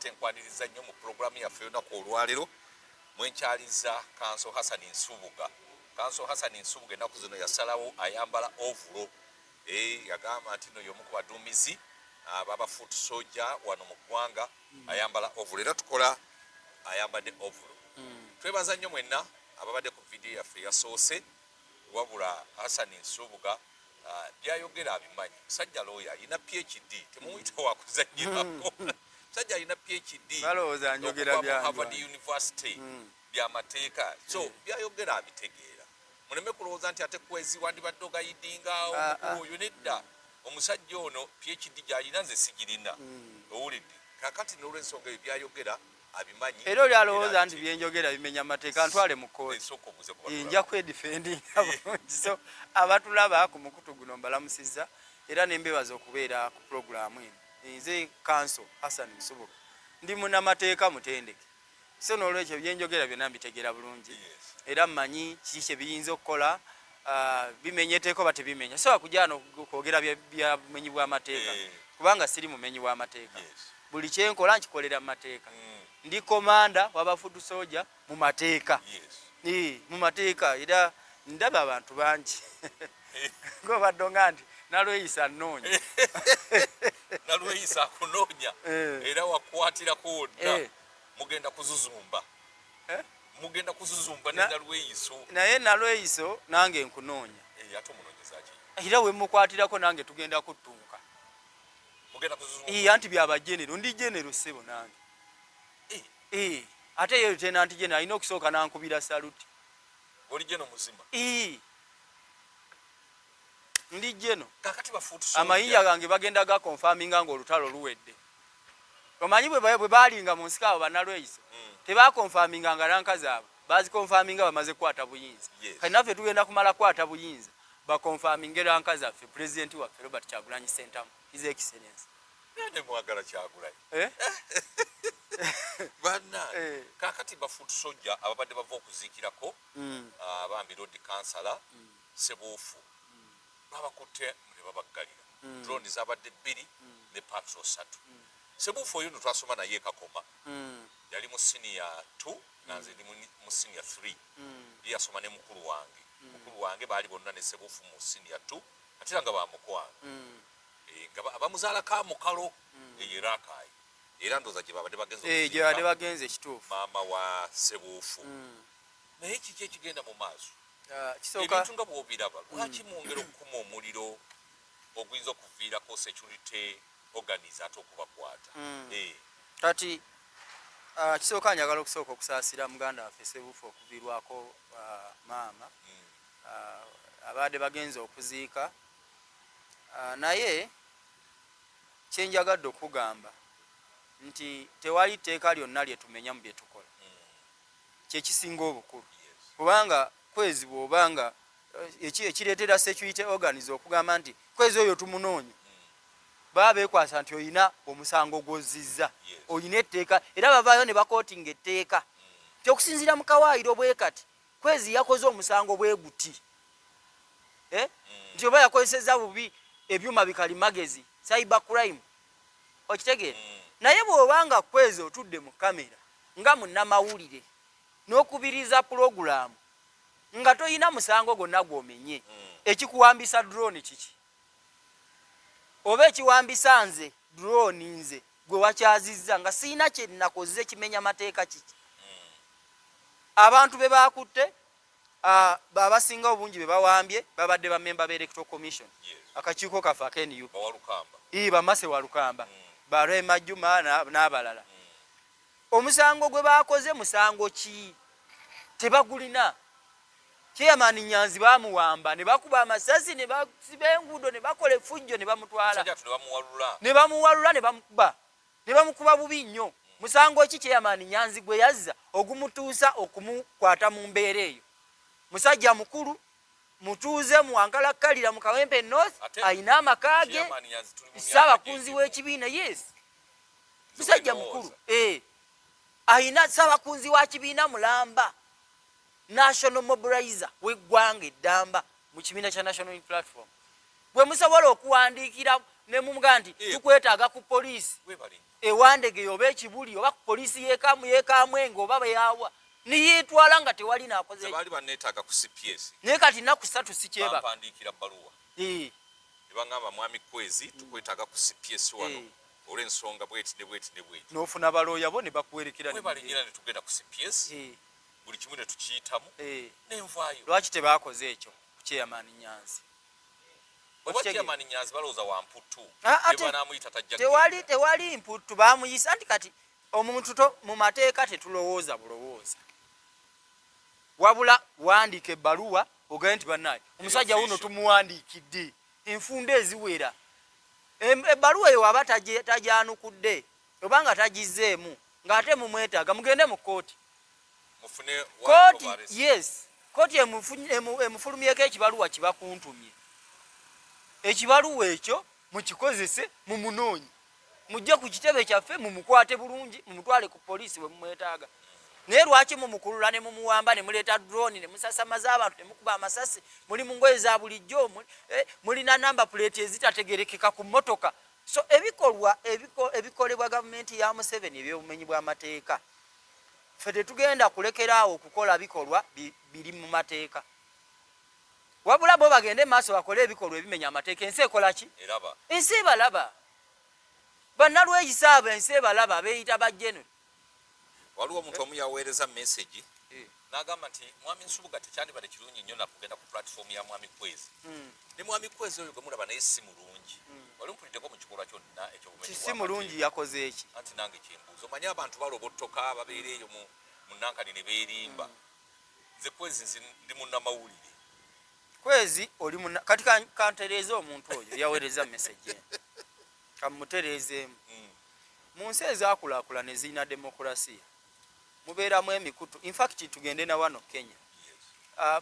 ate nkwaniriza nnyo mu programu yaffe olunaku olwaleero mwenkyaliza Kanso Hassan Nsubuga. Kanso Hassan Nsubuga ennaku zino yasalawo ayambala ovulo. Yagamba nti no y'omu ku baduumizi baba foot soldier wano mu ggwanga ayambala ovulo. Era tukola ayambadde ovulo. Twebaza nnyo mwenna ababadde ku vidiyo yaffe yasoose wabula Hassan Nsubuga byayogera abimanyi. Musajja lawyer alina PhD temumuyita wakuzannyirako. Musajja alina PhD balowooza njogera bya Harvard University by'amateeka. So byayogera abitegeera. Muleme kulowooza nti ate kwezi wandibadde ogayidinga oyo nedda. Omusajja ono PhD gy'alina nze sigirina. Owulidde kakati n'olw'ensonga ebyo byayogera abimanyi. Era oli alowooza nti byenjogera bimenya amateeka ntwale mu kkooti nja kwedifendinga bulungi. So abatulaba ku mukutu guno mbalamusizza era nembebaza okubeera ku puroguramu eno. Nze Kanso Hassan Nsubuga ndi munnamateeka mutendeke. So n'olwekyo byenjogera byonna mbitegeera bulungi era mmanyi kiki kye biyinza okukola bimenyeteeko ba tebimenya. So akujja kwogera bya bumenyi bw'amateeka kubanga siri mumenyi w'amateeka. Buli kyenkola nkikolera mu mateeka. Ndi komanda w'abafudu soja mu mateeka. Mu mateeka era ndaba abantu bangi ngo badonga nti nalweyisa nnoonya. Nalweyisa akunoonya era wakwatirako dda mugenda kuzuzumba. Mugenda kuzuzumba ne nalweyiso. Naye nalweyiso nange nkunoonya. Ate omunoonyeza ki? Era we mukwatirako nange tugenda kuttunka. Mugenda kuzuzumba. Anti byaba genero ndi genero ssebo nange. Ate ye lieutenant general alina okusooka nankubira saluti. Oli geno muzima? Ndi geno. Kakati bafutu soja. Amayinja gange bagenda ga confirminga ng'olutalo luwedde. Omanyi bwe baalinga mu nsika abo banalweyiso. Teba confirminga nga ranka zaabwe. Bazi confirminga bamaze kwata buyinza. Kati naffe tugenda kumala kwata buyinza. Ba confirminga ranka zaffe president waffe Robert Kyagulanyi Ssentamu. His Excellency. Nene mwagala Kyagulanyi. Bana kakati bafutu soja ababadde bava okuziikirako abambi road councillor Sebuufu babakutte ne babaggalira drone zabadde 2 ne patrol 3. Sebuufu oyo twasoma naye kakoma yali mu senior 2 nanze ndi mu senior 3 yasoma ne mukulu wange baali bonna ne Sebuufu mu senior 2 ate nga bamukwanga abamuzaala ka mukalo eyerakai era ndoza gye babadde bagenze gye babadde bagenze ekituufu maama wa Sebuufu. Naye kiki ekigenda mu maaso? Kisooka ebintu nga bw'obiraba lwaki mwongera okukuma omuliro oguyinza okuviirako security organize ate okubakwata? Kati kisooka njagala okusooka okusaasira muganda waffe Sebuufu okuviirwako maama abadde bagenze okuziika. Naye kyenjagadde okugamba nti tewali tteeka lyonna lye tumenya mu bye tukola. Kyekisinga obukulu kubanga kwezi bw'obanga ekireetera security organize okugamba nti kwezi oyo tumunoonya baba beekwasa nti olina omusango gw'ozizza olina etteeka era bavaayo ne bakootinga etteeka nti okusinziira mu kawaayiro bwe kati kwezi yakoze omusango bwe guti nti oba yakozesezza bubi ebyuma bikalimagezi cyber crime okitegeera. Naye bw'obanga kwezi otudde mu kamera nga munnamawulire n'okubiriza pulogulaamu nga toyina musango gwonna gw'omenye ekikuwambisa drone kiki? Oba ekiwambisa nze drone nze gwe wakyazizza nga siina kye nakoze kimenya mateeka kiki? Abantu be baakutte abasinga obungi be bawambye babadde bamemba b'electoral commission akakiiko kaffe ak'NUP bamase Walukamba Barema Juma n'abalala. Omusango gwe baakoze musango ki? Tebagulina. Chairman Nyanzi bamuwamba ne bakuba amasasi ne basiba enguudo ne bakola effujjo ne bamutwala. Ne bamuwalula ne bamukuba. Ne bamukuba bubi nnyo. Musango ki Chairman Nyanzi gwe yazza ogumutuusa okumukwata mu mbeera eyo? Musajja mukulu mutuuze mu Ankalakkalira mu Kawempe North ayina amakaage Ssaabakunzi w'ekibiina musajja mukulu ayina Ssaabakunzi wa kibiina mulamba national mobilizer w'eggwanga eddamba mu kibiina kya National Platform. Bwe musobola okuwandiikira ne mumuga nti tukwetaaga ku poliisi ewandege oba ekibuli oba ku poliisi yekamwenga oba beyawa niyetwala nga tewali nakoze bali baneetaaga ku CPS naye kati nnaku 3 sikyeba bampandiikira bbaluwa ne bangamba mwami Kwezi tukwetaaga ku CPS wano olw'ensonga bweti ne bweti ne bweti n'ofuna balooya bo ne bakuwerekera balingira ne tugenda ku CPS buli kimu ne tukiyitamu n'envaayo lwaki tebaakoze ekyo ku Chairman Nyanzi oba Chairman Nyanzi balowooza wa mputtu banamuyita tajja tewali mputtu baamuyisa nti kati omuntu mu mateeka tetulowooza bulowooza wabula wandiika ebbaluwa ogende nti bannaye omusajja wuno tumuwandiikidde enfunda eziwera ebbaluwa eyo waba tajyanukudde obanga tagizeemu ng'ate mumwetaaga mugende mu kooti kooti emufulumyeko ekibaluwa kibakuntumye ekibaluwa ekyo mukikozese mumunoonye mujje ku kitebe kyaffe mumukwate bulungi mumutwale ku poliisi bwe mumwetaaga naye lwaki mumukulula ne mumuwamba ne muleeta drone ne musasamaza abantu ne mukuba amasasi muli mu ngoye za bulijjo mulina namba plate ezitategerekeka ku mmotoka so ebikolebwa gavumenti ya Museveni eby'obumenyi bw'amateeka ffe tetugenda kulekeraawo okukola bikolwa biri mu mateeka wabula bo bagende maaso bakole ebikolwa ebimenya amateeka ensi ekola ki ensi ebalaba bannalweyisaabo ensi ebalaba beeyita bajjeno waliwo omuntu omu yaweereza message n'agamba nti mwami Nsubuga tekyandibadde kirungi nnyo nakugenda ku platform ya mwami Kwezi ne mwami Kwezi oyo gwe mulaba naye si mulungi wali mpuliddeko mu kikolwa kyonna ekyobumenyi si mulungi yakoze eki anti nange kyembuuza omanyi abantu balobottoka babeera eyo mu nankani ne beerimba nze Kwezi ndi munnamawulire Kwezi oli kati kantereeze omuntu oyo yaweereza message kamutereezeemu mu nsi ezaakulaakulana ezirina demokulasiya mubeeramu emikutu in fact tugende na wano Kenya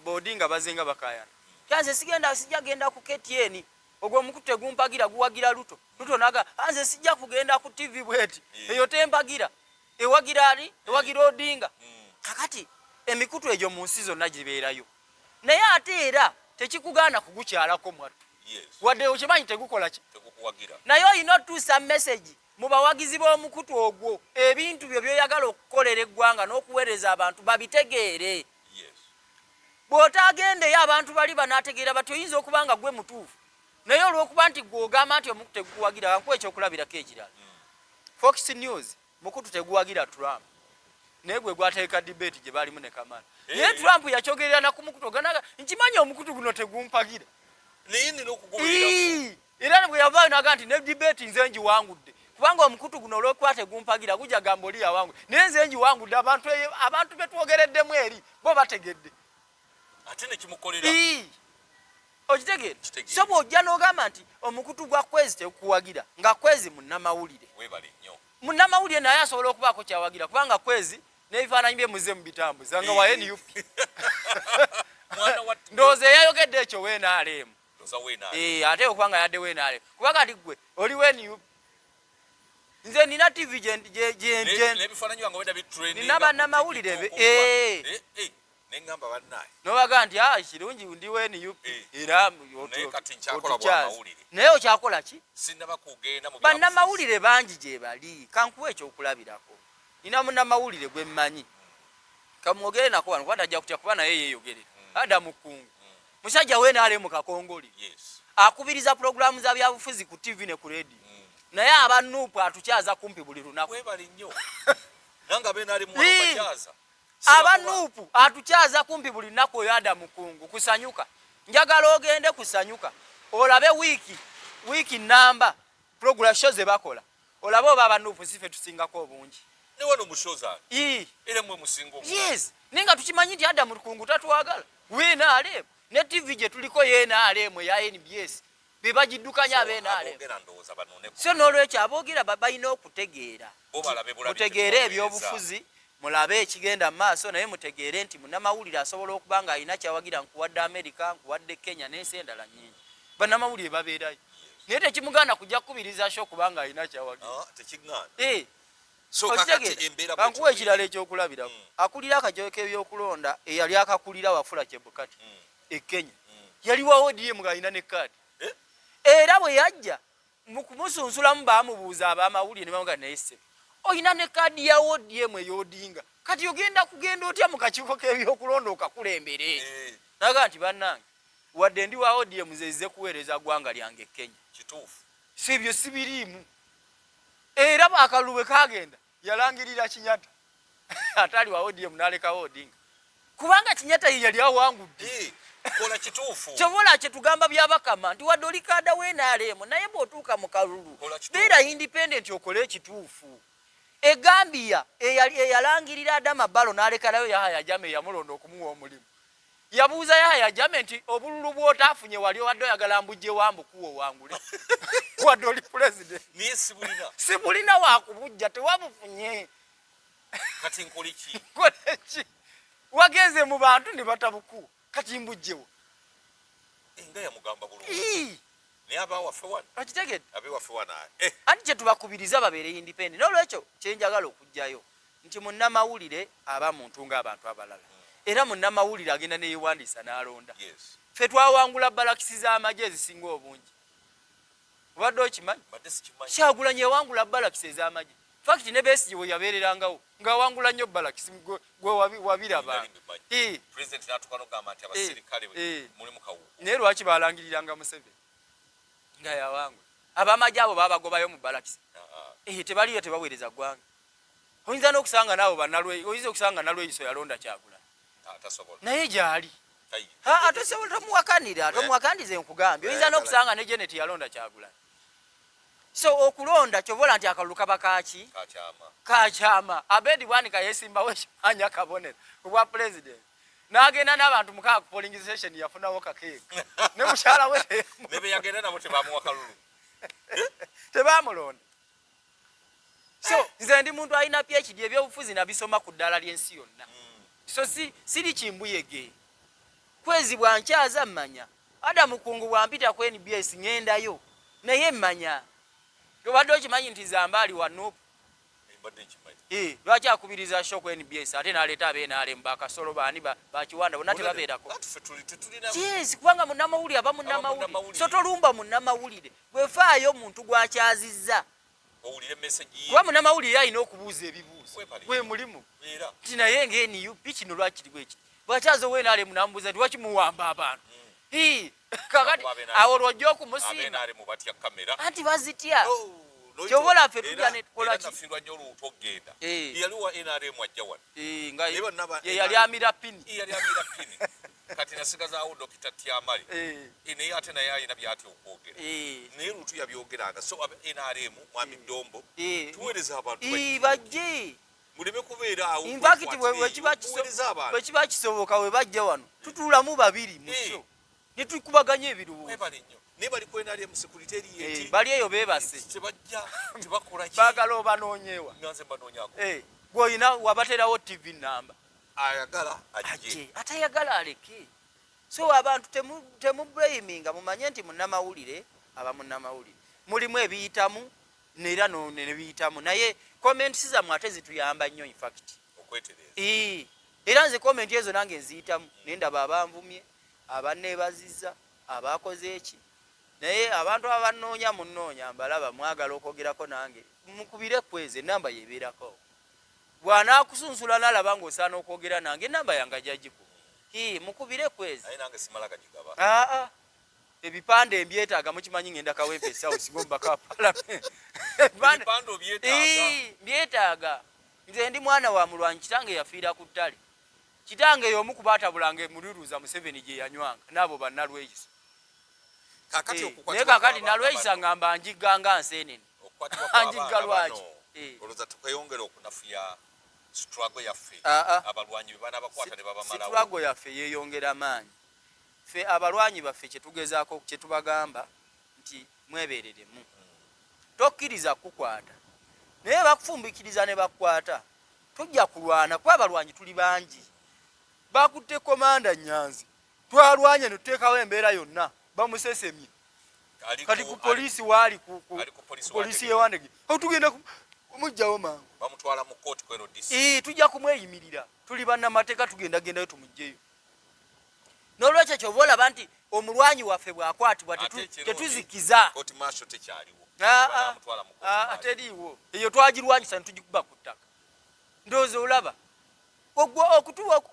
boodi nga bazenga bakayana kyanze sijja genda ku KTN ogwo omukutu tegumpagira guwagira luto naga anze sijja kugenda ku TV bweti eyo tempagira ewagira Odinga kakati emikutu egyo mu nsi zonna gibeerayo naye ate era tekikugaana kugukyalako mwattu wadde okimanyi tegukola ki naye olina otuusa message mu bawagizi b'omukutu ogwo ebintu byo byoyagala okukolera eggwanga n'okuweereza abantu babitegeere bw'otaagendeyo abantu bali banaategeera bati oyinza okuba nga gwe mutuufu naye olw'okuba nti gwe ogamba nti omukutu tegukuwagira wankuwa ekyokulabirako ekirala Fox News mukutu teguwagira Trump naye gwe gwateeka debate gye baalimu ne Kamala naye Trump yakyogerera na ku mukutu oganaga nkimanyi omukutu guno tegumpagira naye nina okugubeera era bwe yavaayo naga nti ne debate nze ngiwangudde kubanga omukutu guno olw'okuba tegumpagira gujja gamba oli yawangudde naye nze ngiwangudde abantu betwogereddemu eri bo bategedde ate nekimukolera okitegeera so bw'ojja n'ogamba nti omukutu gwa Kwezi tekuwagira nga Kwezi munnamawulire webale nnyo munnamawulire naye asobola okubaako kyawagira kubanga Kwezi n'ebifaananyi bye muze mu bitambuza nga wa NUP ndowooza eyayogedde ekyo WNRM ate okubanga yadde WNRM kuba kati gwe oli NUP nze nina TV nina bannamawulire nengamba bannaye nobaga nti kirungi ndi NUP era naye okyakola ki bannamawulire bangi gye bali kankuwa ekyokulabirako nina munnamawulire gwe mmanyi kamwogere nako wano kuba tajja kutya kuba naye yeeyogerera Adamu Kungu musajja weenaale mu kakongoli akubiriza pulogulaamu za byabufuzi ku TV ne ku radio naye abanuupu atukyaza kumpi buli lunaku abanuupu atukyaza kumpi buli lunaku oyo Adamu Kungu kusanyuka njagala ogende kusanyuka olabe wiiki namba program show ze bakola olabe oba abanuupu sife tusingako obungi yes ninga tukimanyi nti Adamu Kungu tatwagala WNRM ne TV gye tuliko YNRM ya NBS bebagiddukanya ab'NRM so n'olwekyo aboogera balina okutegeera mutegeere ebyobufuzi mulabe ekigenda mu maaso naye mutegeere nti munnamawulire asobola okuba nga alina kyawagira nkuwadde Amerika nkuwadde Kenya n'ensi endala nnyingi bannamawulire babeerayo naye tekimugaana kujja kukubiriza sho kubanga alina kyawagira kankuwa ekirala ekyokulabirako akulira akakiiko k'ebyokulonda eyali akakulira Wafula Chebukati e Kenya yaliwawo ODM ng'alina ne kaadi era bwe yajja mukumusunsulamu bamubuuza abamawulire ne bamugamba naye ssebo oyina ne kaadi ya ODM ey'Odinga kati ogenda kugenda otya mu kakiiko k'ebyokulonda okakulembere naga nti bannange wadde ndi wa ODM nze kuweereza ggwanga lyange Kenya kituufu sibyo sibiriimu era akalulu bwe kagenda yalangirira Kinyatta atali wa ODM n'alekawo Odinga kubanga Kinyatta ye yali awangudde kola kituufu kyobola kye tugamba byabakama nti wadde oli kaada w'NRM naye bw'otuuka mu kalulu beera independent okole ekituufu Egambia eyalangirira Adama Barrow n'alekalayo Yahya Jammeh yamulonda okumuwa omulimu yabuuza Yahya Jammeh nti obululu bw'otaafunye wali wadde oyagala mbujje wambukuwa owangule wadde oli president niye sibulina wakubujja tewabufunye kati nkoliki koleki wagenze mu bantu ne batabukuwa kati mbujjewo nga yamugamba bulungi naye abawaffe wano okitegedde abewaffe wano anti kye tubakubiriza babeere independent n'olwekyo kyenjagala okujjayo nti munnamawulire aba muntu ng'abantu abalala era munnamawulire agenda neyewandiisa n'alonda ffe twawangula balakisi z'amagye ezisinga obungi obadde okimanyi Kyagulanyi yawangula balakisi ez'amagye fakiti ne Besigye we yabeererangawo ng'awangula nnyo balakisi gwe wabiraba naye lwaki balangiriranga Museveni nga yawangula abamagye abo babagobayo mu balakisi tebaliyo tebaweereza ggwanga oyinza n'okusanga naawe bannalweyi oyinza okusanga nalweyiso yalonda Kyagulanyi naye gyali tomuwakanirize nkugambye oyinza n'okusanga ne Janet yalonda Kyagulanyi so okulonda kyobola nti akalulu kaba kaki kakyama Abedi Bwanika yesimbawo ekimanya kabonero obwa president n'agenda n'abantu mukaaga ku polling station yafunawo kakeeka ne mukyala we ne be yagenda nabo tebamuwa kalulu tebamulonda so nze ndi muntu alina PhD ebyobufuzi nabisoma ku ddala ly'ensi yonna so siri kimbuyege kwezi bwankyaza mmanya Adamu Kungu bwampita ku NBS ŋŋendayo naye mmanya obadde okimanyi nti Zambaali wa Nuupu lwaki akubiriza show ku NBS ate n'aleeta ab'NRM bakasolo baani bakiwanda bonna tebabeerako yes kubanga munnamawulire aba munnamawulire so tolumba munnamawulire bwefaayo omuntu gwakyazizza kuba munnamawulire alina okubuuza ebibuuzo gwe mulimu nti naye ng'NUP kino lwakiri bwekiti bwakyaza ow'NRM namubuuza nti lwaki muwamba abantu kakati awo lwojja okumusiima anti bazitya kyobola ffe tujja netukolakifirwa nnyo oluutu okgenda yaliwa NRM ajja wano yali amira pini kati nasigazaawo Dokita Tyamali naye ate naye alina byatya okwogera naye luutu yabyogeranga so NRM Mwami Dombo tuweereza abantu bajje muleme kubeera awo infakiti bwe kiba kisoboka we bajja wano tutuulamu babiri mu sho ne tukubaganya ebirowoozo naye bali ku NRM security eri bali eyo beebase tebajja tebakola ki baagala obanonyeewa nganze mbanonyako gw'olina wabaterawo TV namba ayagala ajje atayagala aleke so abantu temublaminga mumanye nti munnamawulire aba munnamawulire mulimu ebiyitamu neera ne biyitamu naye comments zammwe ate zituyamba nnyo infact okwetereza era nze comment ezo nange nziyitamu naye ndaba abanvumye abanneebazizza abakoze eki naye abantu abanoonya munoonya mbalaba mwagala okwogerako nange mukubire kweze enamba yebeerako bw'anaakusunsula n'alaba ng'osaana okwogera nange enamba yange ajagiko mukubire kweze ebipande mbyetaaga mukimanyi ngenda kawempe South Gomba ka Parliament mbyetaaga nze ndi mwana wa mulwanyi kitange yafiira ku ttale kitange y'omu ku baatabulanga emululuuza Museveni gye yanywanga n'abo bannalweyisa naye kakati nalweyisa ngamba njigga nga nseenene anjigga lwaki olowooza tukweyongera okunafuya struggle yaffe abalwanyi be baana bakwata ne babamalawo struggle yaffe yeeyongera maanyi ffe abalwanyi baffe kyetugezaako kyetubagamba nti mwebeereremu tokkiriza kukwata naye bakufumbikiriza ne bakukwata tujja kulwana kuba abalwanyi tuli bangi bakutte komanda Nyanzi twalwanye ne tuteekawo embeera yonna bamusesemye kati ku polisi waali ku polisi yewandege tugenda kumugjawo mangu bamutwala mu kooti kweno DC tujja kumweyimirira tuli bannamateeka tugendagendayo tumugjeyo n'olwekyo kyoba olaba nti omulwanyi waffe bw'akwatibwa tetuzikiza kooti marshal tekyaliwo teriiwo eyo twagirwanyisa netugikuba ku ttaka ndowooza olaba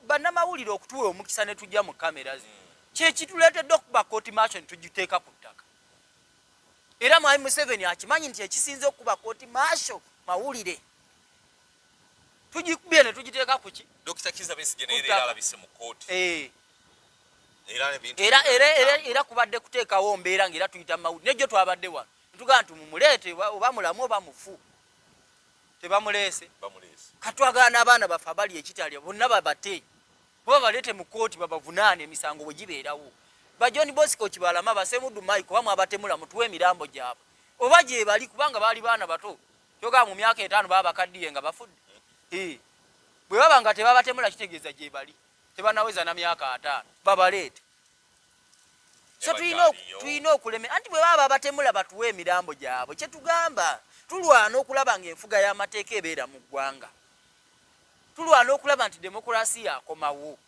bannamawulire okutuwa omukisa ne tujja mu kamera ze kyekituleetedde okuba kooti maaso ne tugiteeka ku ttaka era mwami Museveni akimanyi nti ekisinze okuba kooti maaso mawulire tugikubye ne tugiteeka ku ki Dr. Kizza Besigye era alabise mu kooti era kubadde kuteekawo mbeera ng'era tuyita mu mawulire nejjo twabadde wano ntugamba nti mumuleete oba mulamu oba mufu tebamuleese katwagala n'abaana baffe abali ekitalya bonna babate oba baleete mu kooti babavunaane emisango bwe gibeerawo ba John Bosco Kibalama Basemuddu Mike oba mwabatemula mutuwe emirambo gyabwe oba gye bali kubanga baali baana bato kyogamba mu myaka 5 baba bakaddiye nga bafudde bwe baba nga tebabatemula kitegeeza gye bali tebanaweza na myaka 5 babaleete so tulina okuleme anti bwe baba batemula batuwe emirambo gyabwe kyetugamba tulwana okulaba ng'enfuga y'amateeka ebeera mu ggwanga tulwana okulaba nti demokulasi yakomawo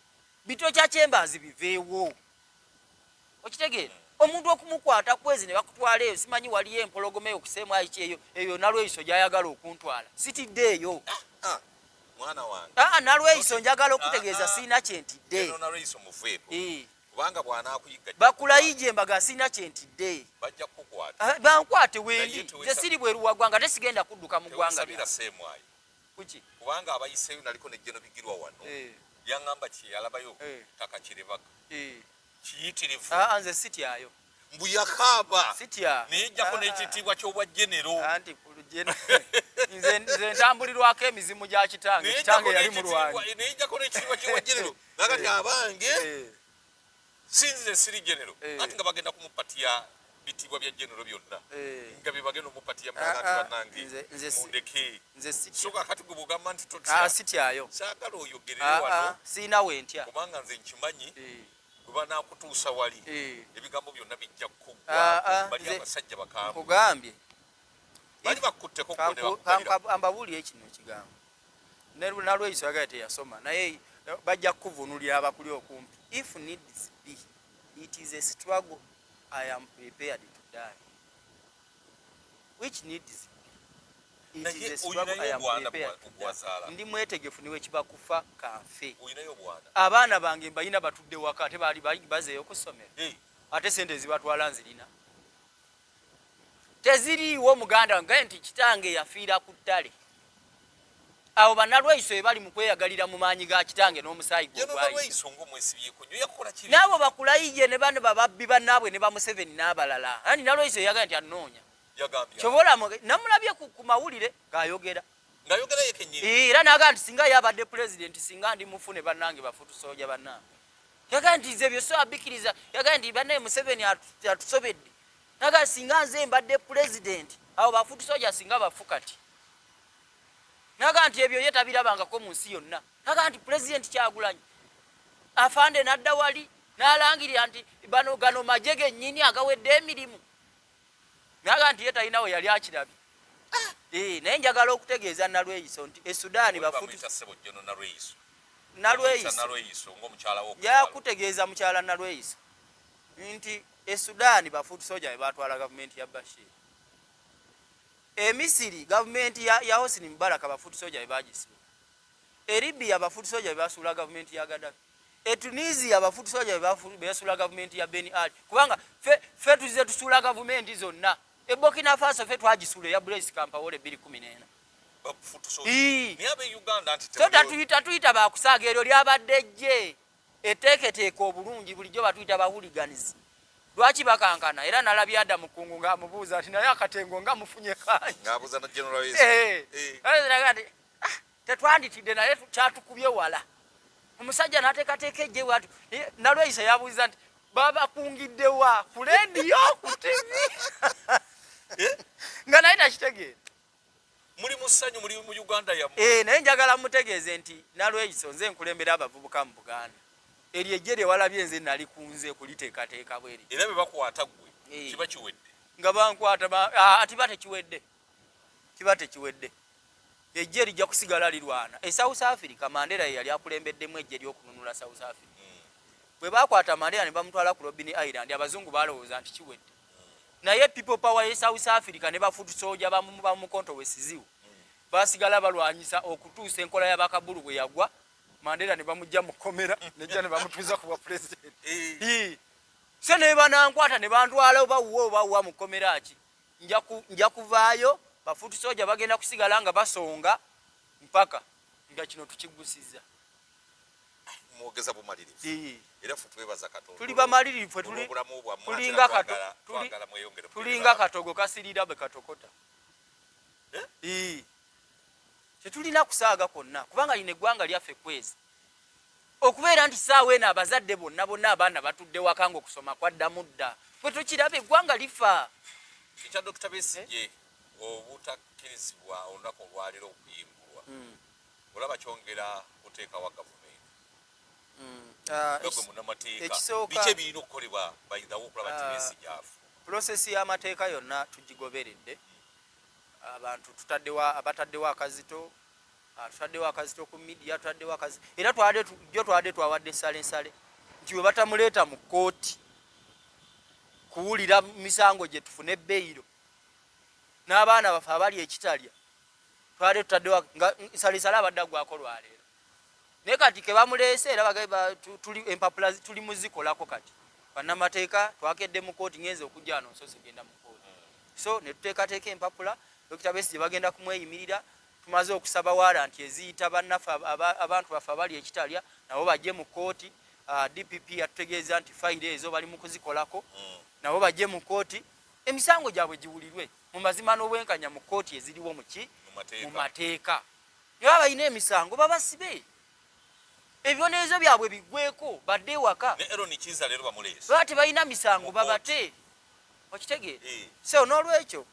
bito kya kyembazi biveewo okitegeera omuntu okumukwata kwezi ne bakutwala eyo simanyi waliyo empologoma eyo kuseemu ayiki eyo nalweyiso gyayagala okuntwala sitidde eyo mwana wange nalweyiso njagala okutegeeza siina kyentidde kubanga bw'anaakuyiga bakulayije embaga siina kyentidde bajja kukukwata bankwate wendi nze siri bweru wa ggwanga tesigenda kudduka mu ggwanga kuki kubanga abayiseeyo naliko nejjeno bigirwa wano yaŋŋamba kyeyalabayo ttaka kirebaga kiyitirivu nze sityayo mbu yakaaba sitya neyejjako n'ekitiibwa ky'obwa genero anti nze ntambulirwako emizimu gya kitange yali mulwanyi neyejjako n'ekitiibwa ky'obwa genero nakati abange sinze siri genero ati nga bagenda kumupatiya bitiibwa bya genero byonna nga bye bagenda omupatiya bannange mundeke soka kati gwe bugamba nti sityayo saagala oyogerere wano siina wentya kubanga nze nkimanyi bwe banaakutuusa wali ebigambo byonna bijja kukuggwa bali abasajja bakambwe kugambye bali bakutteko ambabuulire kino ekigambo nalweyiso yagala teyasoma naye bajja kukuvunulira abakuli okumpi if needs be it is a struggle I am prepared to die which needs be it is a struggle I am prepared to die ndi mwetegefu niwe kiba kufa kanfe abaana bange mbalina batudde waka ate baali bazeeyo ku ssomero ate sente zibatwala nzirina teziriiwo muganda wange nti kitange yafiira ku ttale abo bannalweyiso bali mu kweyagalira mu maanyi ga kitange n'omusaayi n'abo bakulayije ne bano bababbi bannaabwe ne ba Museveni n'abalala ani nalweyiso yagala nti anoonya kyobola namulabye ku mawulire ng'ayogera era naga nti singa yabadde pulezidenti singa ndi mufune bannange bafutu soja bannange yaga nti nze byoso abikiriza yaga nti bannaye Museveni atusobedde naga singa nze mbadde pulezidenti abo bafutu soja singa bafu kati naga nti ebyo yetabirabangako mu nsi yonna naga nti pulezidenti Kyagulanyi afande nadda wali n'alangirira nti gano magye gennyini agawedde emirimu naga nti yetalinawo yali akirabye naye njagala okutegeeza nalweyiso nti esudaani yakutegeeza mukyala nalweyiso nti esudaani bafutu soja be batwala gavumenti ya Bashir emisiri gavumenti ya Hosni Mubarak bafutu soja be bagisiba Libya bafutu soja be basuula gavumenti ya Gaddafi Tunisia bafutu soja be basuula gavumenti ya Ben Ali kubanga fe tuzize tusuula gavumenti zonna Burkina Faso fe twagisuula ya Blaise Compaoré 2014 so tuyita bakusaaga eryo lyabadde jje eteeketeeka obulungi bulijjo batuyita bahuliganizi lwaki bakankana era nalabye adda mukungu ng'amubuuza ati naye akatengo nga mufunye kanyi ng'abuuza na General tetwanditidde naye kyatukubye wala omusajja n'ateekateeka ejje watu nalweyisa yabuuza nti babakungidde wa ku leediyo ku TV nga naye takitegeera muli mu ssanyu muli mu Uganda yammwe naye njagala mutegeeze nti nalweyisa nze nkulembera abavubuka mu Buganda eryo ejje lye walabye nze nali kunze kuliteekateeka bweri era bwe bakwata gwe kiba kiwedde nga bankwata tiba tekiwedde ejje lijja kusigala lirwana South Africa Mandela yali akulembeddemu ejje ly'okununula South Africa bwe bakwata Mandela ne bamutwala ku Robben Island abazungu balowooza nti kiwedde naye people power ye South Africa ne bafutu soja bamu konto wesiziwo basigala balwanyisa okutuusa enkola y'abakabulu bwe yagwa Mandela ne bamujja mu komera nejja ne bamutuuza ku bwa president se ne banankwata ne bantwala oba mu komera ki nja kuvaayo bafutu soja bagenda kusigala nga basonga mpaka nga kino tukigusiza mwogeza bumalirivu era ffe twebaza Katonda tuli bamalirivu tulinga katogo kasirira be katokota tetulina kusaaga konna kubanga lino eggwanga lyaffe kwezi okubeera nti saawa eno abazadde bonna abaana batudde waka nga okusoma kwaddamu dda fwe tukiraba eggwanga lifa ekya Dr. Besigye obutakkirizibwa olunaku olwaliro okuyimbulwa olaba kyongera kuteekawo gavumenti gwe munnamateeka biki ebirina okukolebwa bayitawo okulaba nti Besigye afu prosesi y'amateeka yonna tugigoberedde abantu abataddewo akazito tutaddewo akazito ku media tutaddewo akazito era twadde twawadde ensale nti we batamuleeta mu kkooti kuwulira misango gye tufune ebbeeyiro n'abaana baffe abali ekitalya twadde tutaddewo nga nsale abadde agwako lwaleero naye kati ke bamuleese era empapula tuli muzikolako kati bannamateeka twakedde mu kkooti ngenze okujja wano nsoose genda mu kkooti so ne tuteekateeka empapula Dr. Besigye bagenda kumweyimirira tumaze okusaba waaranti eziyita bannaffe abantu baffe abali ekitalya nabo bajje mu kkooti DPP yatutegeeza nti fayiro ezo bali mu kuzikolako nabo bajje mu kkooti emisango gyabwe giwulirwe mu mazima n'obwenkanya mu kkooti eziriwo mu mateeka ne baba balina emisango babasibe ebibonerezo byabwe biggweko badde ewaka baba tebalina misango babate okitegeere so n'olwekyo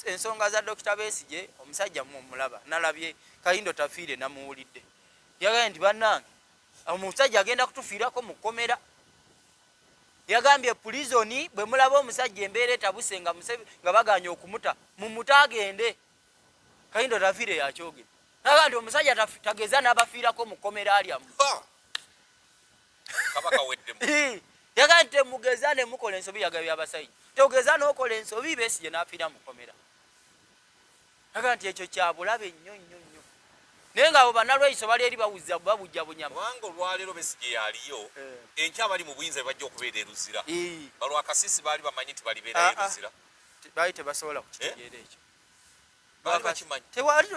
ensonga za Dr. Besigye omusajja mulaba nalabye Kayindo tafiire namuwulidde yagambye nti bannange omusajja agenda kutufiirako mu kkomera yagambye pulizoni bwe mulaba omusajja embeera etabuse nga baganye okumuta mumuta agende Kayindo tafiire yakyogera naga nti omusajja tageza n'abafiirako mu kkomera alyamu yagambye nti temugeza ne mukola ensobi yagabye abasajja togeza n'okola ensobi Besigye n'afiira mu kkomera yagambye nti ekyo kyabulabe nnyo naye nga abo bannalwaiso bali eri babujja bunyama kubanga olwaleero Besigye yaliyo enkya abali mu buyinza bebajja okubeera eruzira balwakasisi baali bamanyi nti balibeera eruzira baali tebasobola kukitegeera ekyo baali bakimanyi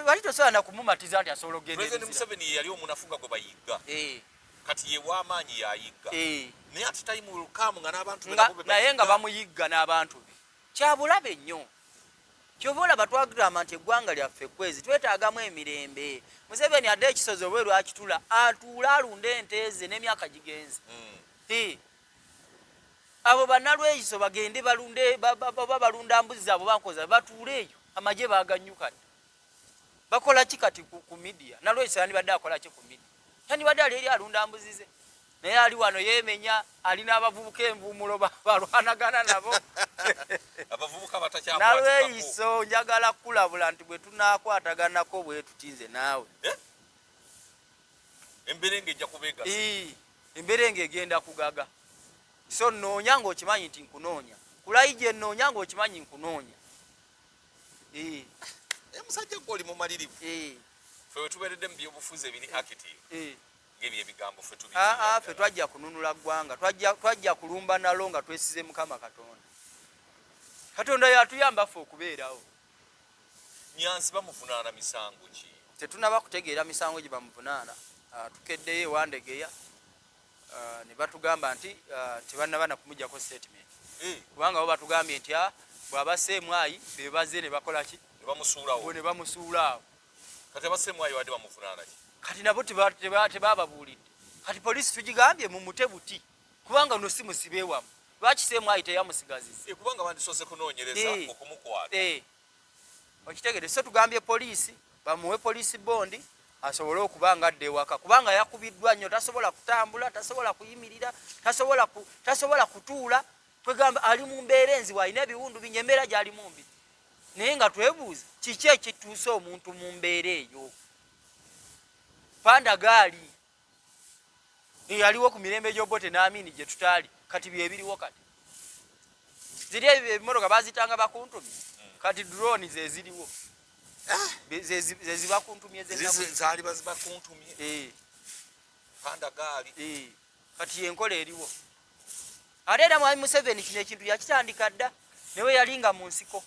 wali tosobola nakumumatiza nti asobola okugenda President Museveni ye yali omunafuga gwe bayigga kati ye w'amaanyi yayigga naye ati tayimu lukamu nga n'abantu naye nga bamuyigga n'abantu be kyabulabe nnyo kyova olaba twagamba nti eggwanga lyaffe kwezi twetaagamu emirembe Museveni adde ekisozi obwe lwakitula atuule alunde ente ze n'emyaka gigenze abo bannalweyiso bagende balunde balunda mbuzi zaabwe bankoza batuule eyo amagye baganyukadde bakola ki kati ku media nalweyiso yandibadde akola ki ku media yandibadde ali eri alunda mbuzi ze naye ali wano yeemenya alina abavubuka envuumulo balwanagana nabo abavubuka batakyakwatako nalweyiso njagala kulabula nti bwe tunaakwataganako bwe tutinze naawe emberenge ejja kubeega emberenge egenda kugaga so nnoonya ng'okimanyi nti nkunoonya kulayi gye nnoonya ng'okimanyi nkunoonya musajja gw'oli mumalirivu ffe we tubeeredde mu byobufuzi ebiri active ng'ebyo ebigambo ffe ffe twajja kununula ggwanga twajja kulumba nalo nga twesize Mukama Katonda yatuyamba ffe okubeerawo Nyanzi bamuvunaana misango ki tetunaba kutegeera misango gye bamuvunaana tukeddeyo ewandegeya ne batugamba nti tebannaba kumuggyako statement kubanga bo batugambye nti bw'abasseemu ayi be bazze ne bakola ki ne bamusuula awo kati abasseemu ayi wadde bamuvunaana ki kati nabo tebababuulidde kati poliisi tugigambye mumute buti kubanga no si musibe wamu lwaki seemu ayi teyamusigazisa kubanga bandisoose kunoonyereza okumukwata okitegere so tugambye poliisi bamuwe poliisi bondi asobole okuba nga adda ewaka kubanga yakubiddwa nnyo tasobola kutambula tasobola kuyimirira tasobola kutuula twegamba ali mu mbeera enzibu alina ebiwundu bingi embeera gy'alimu mbi naye nga twebuuza kiki ekituusa omuntu mu mbeera eyo panda gaali yaliwo ku mirembe gy'Obote n'Amini gye tutaali kati bye biriwo kati ziri ebimotoka bazitanga bakuntumye kati drone zeziriwo zezibakuntumye zali bazibakuntumye panda gali kati yenkola eriwo ate era mwami Museveni kino ekintu yakitandika dda newe yalinga mu nsiko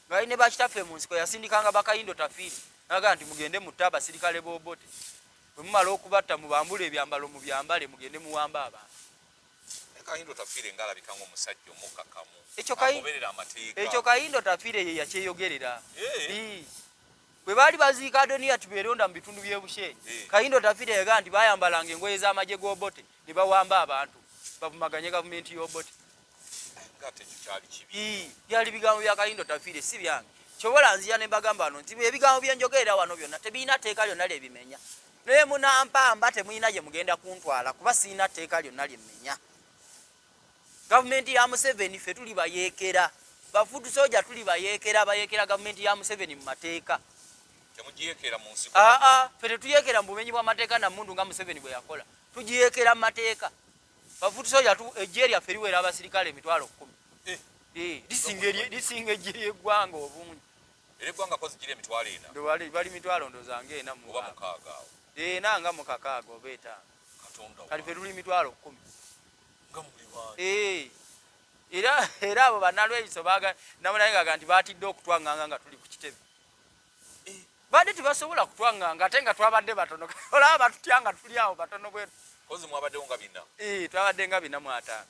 nga ne bakitaffe mu nsiko yasindikanga bakayindo tafiri naga nti mugende mu ttaba sirikale bobote bwe mumala okubatta mubambule ebyambalo mu byambale mugende muwamba abantu kayindo tafire ngalabikanga omusajja omukakamu agoberera amateeka ekyo kayindo tafire ye yakyeyogerera bwe baali baziika Adoniya tubeeronda mu bitundu by'ebushe kayindo tafire yaga nti bayambalanga engoye z'amagye g'obote ne bawamba abantu bavumaganye gavumenti y'obote byali bigambo bya kayindo tafire si byange kyobola nzija ne mbagamba wano nti ebigambo byenjogerera wano byonna tebirina tteeka lyonna lyebimenya naye munampamba temulina gye mugenda kuntwala kuba sirina tteeka lyonna lyemmenya gavumenti ya Museveni ffe tuli bayeekera bafudu soja tuli bayeekera bayeekera gavumenti ya Museveni mu mateeka temugiyeekera mu nsiko ffe tetuyeekera mu bumenyi bw'amateeka namundu nga Museveni bwe yakola tugiyeekera mu mateeka bafudu soja ejje lyaffe liwera abasirikale emitwalo 10 lisinga ejje ly'eggwanga obungi eggwanga kozi giri emitwalo 4 bali mitwalo ndozanga ena mu oba mukaaga awo nanga mukakaaga oba etaano katonda kati ffe tuli mitwalo 10 era abo bannalweyiso namunayengaga nti batidde okutwanganga nga tuli ku kitebe badde tebasobola kutwanganga ate nga twabadde batono olaba batutya nga tuli awo batono bwetu kozi mwabaddewo nga 4 twabadde nga 405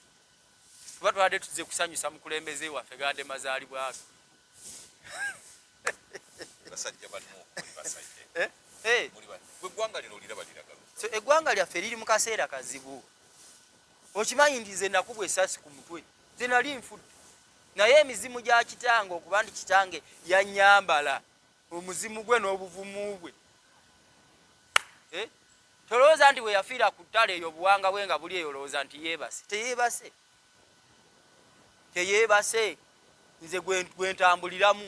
tuba twabadde tuzze kusanyusa mukulembeze waffe gadde mazaalibwa ago basajja banno basajja eggwanga lino oliraba liragala eggwanga lyaffe liri mu kaseera kazibu okimanyi nti ze nakubwa essasi ku mutwe ze nali nfudde naye emizimu gya kitange okuba nti kitange yannyambala omuzimu gwe n'obuvumu bwe tolowooza nti bwe yafiira ku ttale eyo obuwanga bwe nga buli eyo olowooza nti yeebase teyeebase nze gwe ntambuliramu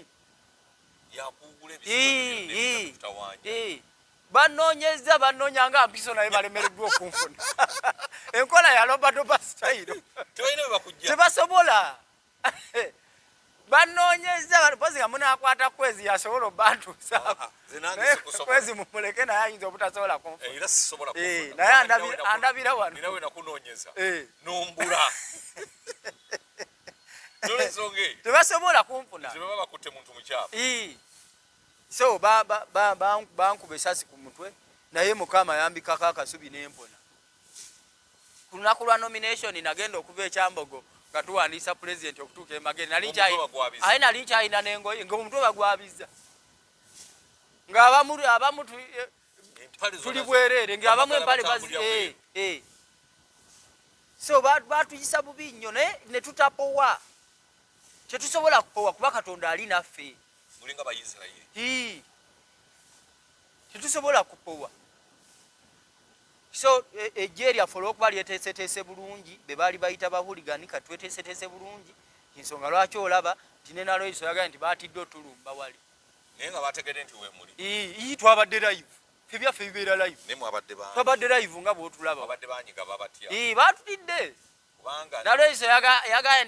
banoonyeza nga mpiso naye balemereddwa okunfuna enkola ya lobadoba sitayiro tebasobola banoonyeza pozi nga munakwata kwezi yasobola obantuusaako kwezi mumuleke naye ayinza obutasobola kunfuna naye andabira wano tebasobola kunfuna so bankuba essasi ku mutwe naye Mukama yambikako akasubi n'empona ku lunaku lwa nomination nagenda okuva ekyambogo nga tuwandiisa pulezidenti okutuuka emagere nali nkyayina n'engoye ng'omutwe bagwabiza ng'abamu tuli bwereere ng'abamu empale so batuyisa bubi nnyo naye ne tutapowa tetusobola kupowa kuba Katonda ali naffe mulinga Bayisirayiri tetusobola kupowa so ejje lyaffe olw'okuba lyeteeseteese bulungi be baali bayita bahuligani kati tweteeseteese bulungi ensonga lwaki olaba nti ne nalweyiso yagaye nti batidde otulumba wali naye nga bategedde nti weemuli twabadde live ffe byaffe bibeera live twabadde live nga bw'otulaba batutidde nalweyiso yagaye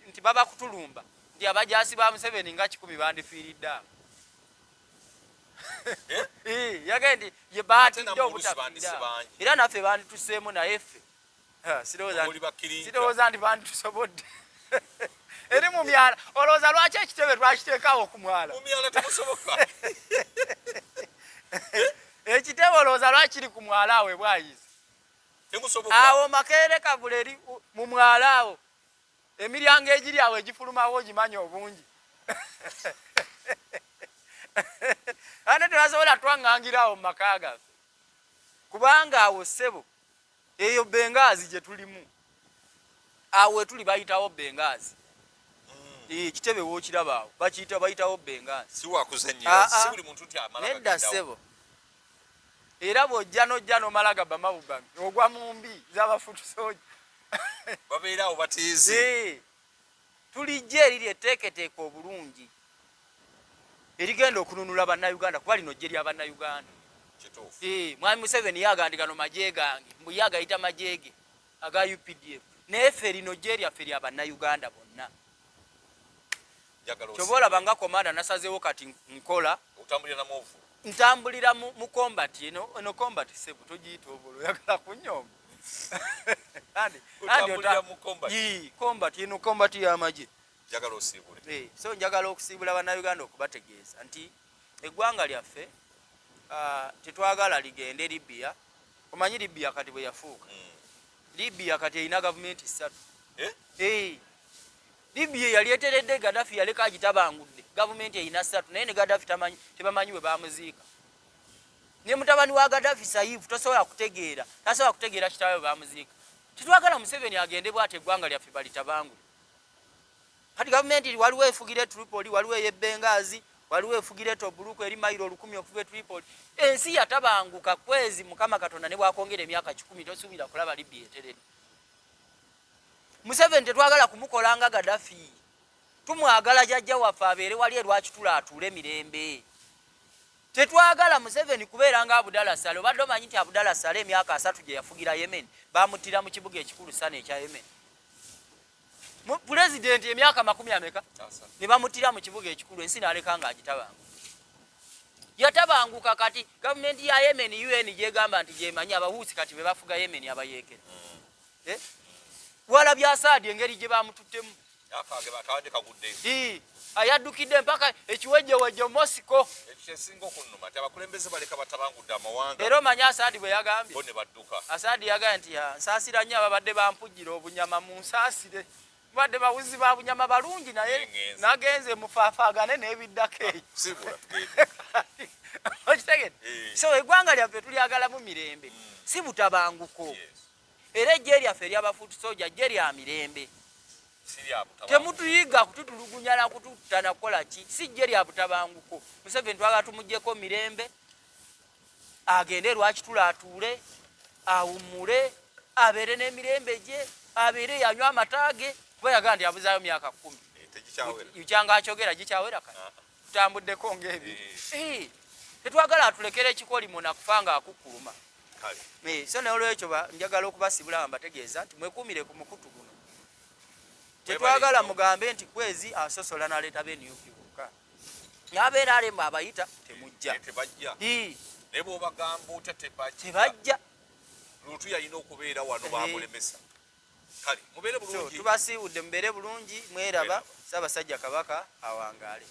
nti baba kutulumba nti abajaasi ba Museveni nga 10 bandifiiridde awo yagaye nti ye batidde obutafiira era naffe bandituseemu naye ffe sirowooza nti banditusobodde eri mu myala olowooza lwaki ekitebe twakiteekaawo ku mwala ekitebe olowooza lwaki kiri ku mwala awo ebwayizi awo Makerere Kavule eri mu mwala awo emiryango egiri awo egifulumawo ogimanya obungi ate tebasobola twaŋŋangirawo mu maka gaffe kubanga awo ssebo eyo Bengaazi gye tulimu awo wetuli bayitawo Bengaazi kitebe wookiraba awo bayitawo Bengaazi nedda ssebo era bw'ojja n'ojja n'omala gaba mawugami ogwa mu mbi z'abafutu soja babeera awo batiizi tulijja eriri etteeketeeka obulungi erigenda okununula bannayuganda kuba lino jje lya bannayuganda mwami Museveni yagandi gano magye gange mbu ye agayita magye ge aga UPDF naye ffe lino jje lyaffe lya bannayuganda bonna kyobola banga komanda nasazeewo kati nkola ntambulira mu combat eno combat sebu togiyita obolo oyagala kunyomba combat y'amagye so njagala okusiibula bannayuganda okubategeeza nti eggwanga lyaffe tetwagala ligende Libya. Omanyi Libya kati bwe yafuuka Libya kati erina gavumenti 3 Libya yali eteredde Gaddafi yaleka agitabangudde gavumenti erina 3 naye ne Gaddafi tebamanyi bwe bamuziika ne mutabani wa Gaddafi Saif tasobola kutegeera kitaawe bwe bamuziika. Tetwagala Museveni agende bw'ate eggwanga lyaffe balitabangule kati gavumenti waliwo efugire Tripoli waliwo ey'e Benghazi waliwo efugire Tobruk eri mayiro 1000 okuva Tripoli. Ensi yatabanguka kwezi Mukama Katonda ne bwakongera emyaka 10 tosuubira kulaba Libya eteredde. Museveni tetwagala kumukola nga Gaddafi. Tumwagala jjajja waffe abeere wali lwaki tulaatuule mirembe. Tetwagala Museveni kubeera nga Abdallah Saleh. Obadde omanyi nti Abdallah Saleh emyaka 3 gye yafugira Yemen bamuttira mu kibuga ekikulu sana ekya Yemen. Pulezidenti emyaka 40 ne bamuttira mu kibuga ekikulu ensi n'aleka nga agitabanga. Yatabanguka kati gavumenti ya Yemen UN gyegamba nti gyemanyi abahusi kati be bafuga Yemen abayeekera. Wala bya Saadi engeri gye bamututtemu. Ayaddukidde mpaka ekiwejjewejje Mosiko. Ekisinga okunnuma ati abakulembeze baleka batabangudde amawanga. Era omanyi Asaadi bwe yagambye. Bone badduka. Asaadi yagambye nti nsaasira nnyo ababadde bampujjira obunyama mu nsaasire. Badde bawuzi ba bunyama balungi naye nagenze mufaafaagane n'ebiddako ekyo. Sibula okitegedde. So eggwanga lyaffe tulyagala mu mirembe si butabanguko. Era eggye lyaffe ery'abafuuti soja ggye lya mirembe. Temutuyiga kututulugunya na kututta na kukola ki si ggye lya butabanguko. Museveni twagala tumuggyeko mirembe agende lwaki tulaatuule awummule abeere n'emirembe gye abeere yanywa amataage kuba yagamba nti yabuzaayo myaka 10 yukyanga akyogera gikyawera kati tutambuddeko ng'ebiri tetwagala atulekera ekikolimo nakufa nga akukkuluma. So n'olwekyo njagala okubasibula mbategeeza nti mwekuumire ku mukutu guno. Tetwagala mugambe nti kwezi asosola n'aleeta b'eNUP bokka n'abeera alemu abayita temujja ne bw'obagamba otya tebajja lutu yalina okubeera wano bamulemesa. Kale mubeere bulungi. Tubasiibudde mubeere bulungi mweraba. Ssaabasajja Kabaka awangaale.